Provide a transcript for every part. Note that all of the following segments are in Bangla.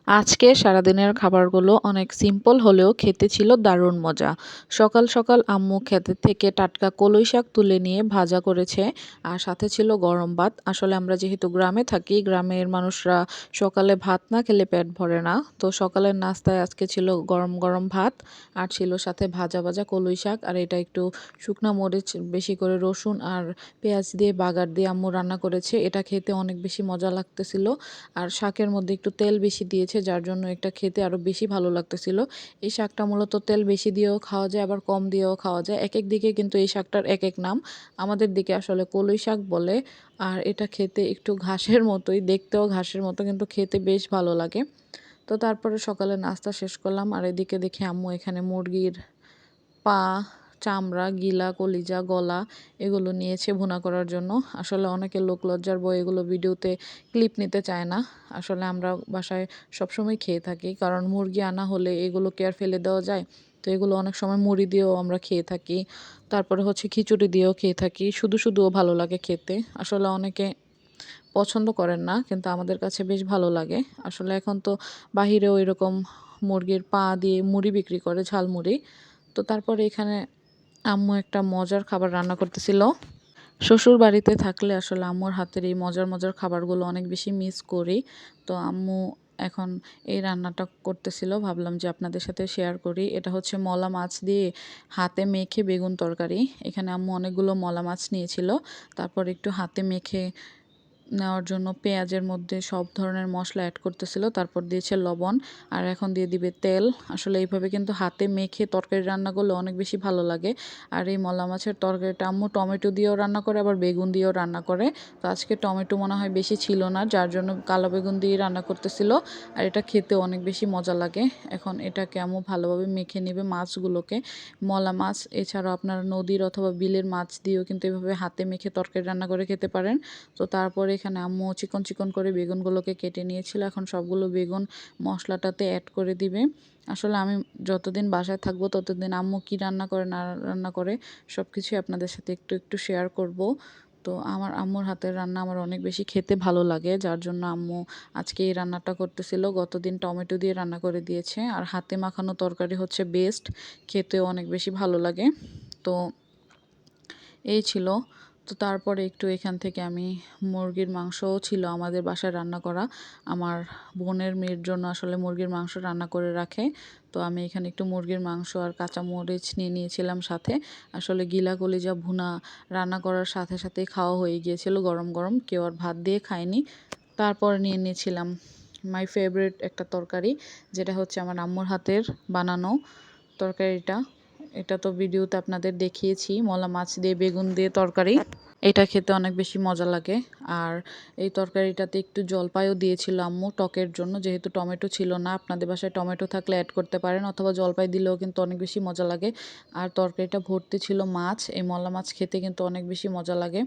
আজকে সারাদিনের খাবারগুলো অনেক সিম্পল হলেও খেতে ছিল দারুণ মজা। সকাল সকাল আম্মু ক্ষেতের থেকে টাটকা কলই শাক তুলে নিয়ে ভাজা করেছে আর সাথে ছিল গরম ভাত। আসলে আমরা যেহেতু গ্রামে থাকি, গ্রামের মানুষরা সকালে ভাত না খেলে পেট ভরে না। তো সকালের নাস্তায় আজকে ছিল গরম গরম ভাত আর ছিল সাথে ভাজা ভাজা কলই শাক, আর এটা একটু শুকনা মরিচ বেশি করে রসুন আর পেঁয়াজ দিয়ে বাগার দিয়ে আম্মু রান্না করেছে। এটা খেতে অনেক বেশি মজা লাগতেছিল। আর শাকের মধ্যে একটু তেল বেশি দিয়েছে, যার জন্য এটা খেতে আরও বেশি ভালো লাগতেছিল। এই শাকটা মূলত তেল বেশি দিয়েও খাওয়া যায়, আবার কম দিয়েও খাওয়া যায়। এক এক দিকে কিন্তু এই শাকটার এক এক নাম। আমাদের দিকে আসলে কলই শাক বলে। আর এটা খেতে একটু ঘাসের মতোই, দেখতেও ঘাসের মতো, কিন্তু খেতে বেশ ভালো লাগে। তো তারপরে সকালে নাস্তা শেষ করলাম, আর এদিকে দেখি আম্মু এখানে মুরগির পা, চামড়া, গিলা, কলিজা, গলা এগুলো নিয়েছে ভুনা করার জন্য। আসলে অনেকে লোকলজ্জার ভয়ে এগুলো ভিডিওতে ক্লিপ নিতে চায় না। আসলে আমরা বাসায় সবসময় খেয়ে থাকি, কারণ মুরগি আনা হলে এগুলোকে আর ফেলে দেওয়া যায়? তো এগুলো অনেক সময় মুড়ি দিয়েও আমরা খেয়ে থাকি, তারপরে হচ্ছে খিচুড়ি দিয়েও খেয়ে থাকি, শুধু শুধুও ভালো লাগে খেতে। আসলে অনেকে পছন্দ করেন না, কিন্তু আমাদের কাছে বেশ ভালো লাগে। আসলে এখন তো বাহিরেও এরকম মুরগির পা দিয়ে মুড়ি বিক্রি করে, ঝালমুড়ি। তো তারপরে এখানে আম্মু একটা মজার খাবার রান্না করতেছিল। শ্বশুর বাড়িতে থাকলে আসলে আম্মুর হাতের এই মজার মজার খাবারগুলো অনেক বেশি মিস করি। তো আম্মু এখন এই রান্নাটা করতেছিল, ভাবলাম যে আপনাদের সাথে শেয়ার করি। এটা হচ্ছে মলা মাছ দিয়ে হাতে মেখে বেগুন তরকারি। এখানে আম্মু অনেকগুলো মলা মাছ নিয়েছিল, তারপর একটু হাতে মেখে নেওয়ার জন্য পেঁয়াজের মধ্যে সব ধরনের মশলা অ্যাড করতেছিল, তারপর দিয়েছে লবণ, আর এখন দিয়ে দিবে তেল। আসলে এইভাবে কিন্তু হাতে মেখে তরকারি রান্না করলে অনেক বেশি ভালো লাগে। আর এই মলা মাছের তরকারিটা আম্মু টমেটো দিয়েও রান্না করে, আবার বেগুন দিয়েও রান্না করে। তো আজকে টমেটো মনে হয় বেশি ছিল না, যার জন্য কালো বেগুন দিয়ে রান্না করতেছিল। আর এটা খেতে অনেক বেশি মজা লাগে। এখন এটাকে আম্মু ভালোভাবে মেখে নেবে মাছগুলোকে। মলা মাছ এছাড়াও আপনারা নদীর অথবা বিলের মাছ দিয়েও কিন্তু এভাবে হাতে মেখে তরকারি রান্না করে খেতে পারেন। তো তারপরে এখানে আম্মু চিকন চিকন করে বেগুনগুলোকে কেটে নিয়েছিল। এখন সবগুলো বেগুন মশলাটাতে অ্যাড করে দিবে। আসলে আমি যতদিন বাসায় থাকবো ততদিন আম্মু কি রান্না করে না রান্না করে সব কিছুই আপনাদের সাথে একটু একটু শেয়ার করব। তো আমার আম্মুর হাতের রান্না আমার অনেক বেশি খেতে ভালো লাগে, যার জন্য আম্মু আজকে এই রান্নাটা করতেছিল। গতদিন টমেটো দিয়ে রান্না করে দিয়েছে, আর হাতে মাখানো তরকারি হচ্ছে বেস্ট, খেতেও অনেক বেশি ভালো লাগে। তো এই ছিল। তো তারপরে একটু এখান থেকে আমি মুরগির মাংসও ছিল আমাদের বাসায় রান্না করা। আমার বোনের মেয়ের জন্য আসলে মুরগির মাংস রান্না করে রাখে। তো আমি এখানে একটু মুরগির মাংস আর কাঁচা মরিচ নিয়ে নিয়েছিলাম সাথে। আসলে গিলা কলিজা ভুনা রান্না করার সাথে সাথেই খাওয়া হয়ে গিয়েছিল গরম গরম, কেউ আর ভাত দিয়ে খায়নি। তারপর নিয়ে নিয়েছিলাম মাই ফেভারিট একটা তরকারি, যেটা হচ্ছে আমার আম্মুর হাতের বানানো তরকারিটা। এটা তো ভিডিওতে আপনাদের দেখিয়েছি, মলা মাছ দিয়ে বেগুন দিয়ে তরকারি। এটা খেতে অনেক বেশি মজা লাগে। আর এই তরকারিটাতে একটু জলপাইও দিয়েছিল আম্মু টকের জন্য, যেহেতু টমেটো ছিল না। আপনাদের বাসায় টমেটো থাকলে অ্যাড করতে পারেন, অথবা জলপাই দিলেও কিন্তু অনেক বেশি মজা লাগে। আর তরকারিটা ভর্তি ছিল মাছ, এই মলা মাছ খেতে কিন্তু অনেক বেশি মজা লাগে।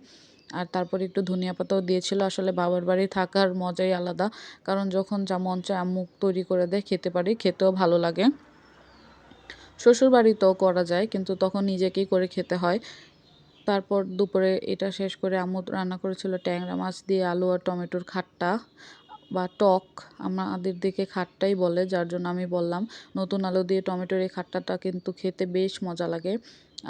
আর তারপর একটু ধনিয়া পাতাও দিয়েছিল। আসলে বাবার বাড়ি থাকার মজাই আলাদা, কারণ যখন যা মন চায় আম্মু তৈরি করে দেয়, খেতে পারি, খেতেও ভালো লাগে। শ্বশুরবাড়িতেও করা যায়, কিন্তু তখন নিজেকেই করে খেতে হয়। তারপর দুপুরে এটা শেষ করে আম্মু রান্না করেছিল ট্যাংরা মাছ দিয়ে আলু আর টমেটোর খাট্টা বা টক। আমাদের দিকে খাট্টাই বলে, যার জন্য আমি বললাম। নতুন আলু দিয়ে টমেটোর এই খাট্টাটা কিন্তু খেতে বেশ মজা লাগে।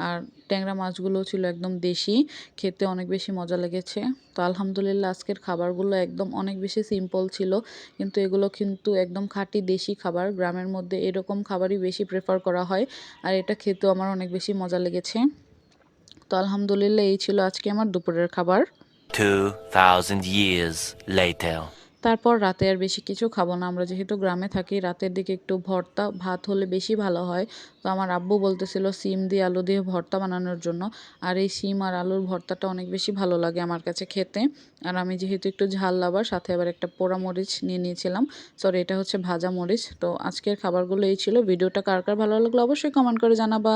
আর ট্যাংরা মাছগুলো ছিল একদম দেশি, খেতে অনেক বেশি মজা লেগেছে। তো আলহামদুলিল্লাহ আজকের খাবারগুলো একদম অনেক বেশি সিম্পল ছিল, কিন্তু এগুলো কিন্তু একদম খাঁটি দেশি খাবার। গ্রামের মধ্যে এরকম খাবারই বেশি প্রেফার করা হয়, আর এটা খেতেও আমার অনেক বেশি মজা লেগেছে। তো আলহামদুলিল্লাহ এই ছিল আজকে আমার দুপুরের খাবার। 2000 years later. তারপর রাতে আর বেশি কিছু খাবো না, আমরা যেহেতু গ্রামে থাকি। রাতের দিকে একটু ভর্তা ভাত হলে বেশি ভালো হয়। তো আমার আব্বু বলতেছিল সিম দিয়ে আলু দিয়ে ভর্তা বানানোর জন্য। আর এই সিম আর আলুর ভর্তাটা অনেক বেশি ভালো লাগে আমার কাছে খেতে। আর আমি যেহেতু একটু ঝাল লাভার, সাথে আবার একটা পোড়া মরিচ নিয়ে নিয়েছিলাম। সরি, এটা হচ্ছে ভাজা মরিচ। তো আজকের খাবারগুলো এই ছিল। ভিডিওটা কার কার ভালো লাগলো অবশ্যই কমেন্ট করে জানাবা।